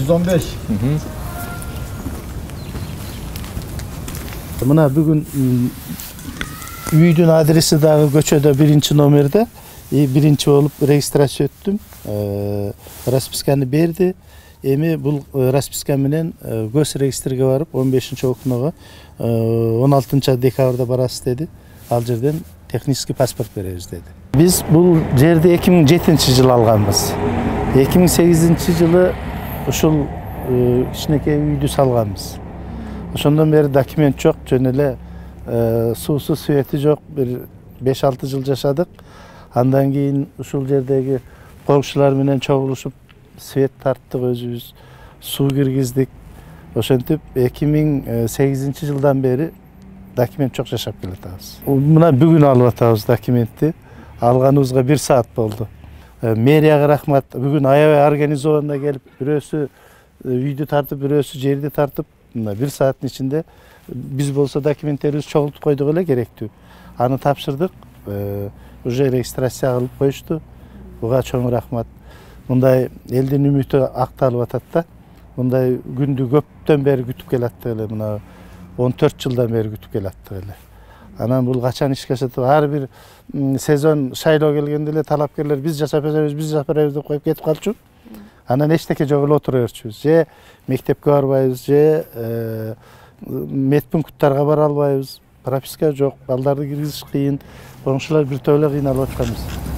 115. Mına bugün üydün adresi dağı göçöde 1. nomerde birinci olup registrasyon ettim. Raspiskanı berdi. Emi bu raspiskan menen göz registrge varıp 15. okumaga 16. dekabrda barasız dedi. Al жерден технический pasport bereriz dedi. Biz bu yerde 2007 yıl alganбыз. 2008 yılı ушул кичинекей үйдү салганбыз. Ошондон бери документ жок, жөн эле суусу свети жок, бир 5-6 жыл жашадык. Андан кийин ушул жердеги коңшулар менен чогулушуп свет тарттык өзүбүз, суу киргиздик. Ошентип 2008 жылдан бери документ жок жашап келатабыз. Мына бүгүн алып атабыз документти. Алганыбызга 1 саат болду. Мэрияга рахмат. Бүгүн аябай организованно келип, бирөөсү үйдү тартып, бирөөсү жерди тартып, 1 сааттын ичинде биз болсо документтерибизди чогултуп койдук эле керектүү. Аны тапшырдык. Уже регистрация кылып коюшту. Буга чоң рахмат. Мындай элдин үмүтү акталып атат да. Мындай күндү көптөн бери күтүп келаттык эле, мына 14 жылдан бери күтүп келаттык эле. Анан бул качан ишке ашат? Ар бир сезон шайлоо келгенде эле талапкерлер биз жашап беребиз деп коюп кетип калчу. Анан эчтеке жок эле отура берчүбүз. Же мектепке барбайбыз, же медпункттарга бара албайбыз. Прописка жок, балдарды киргизиш кыйын. Коңшулар бир тойло кыйналып атканбыз.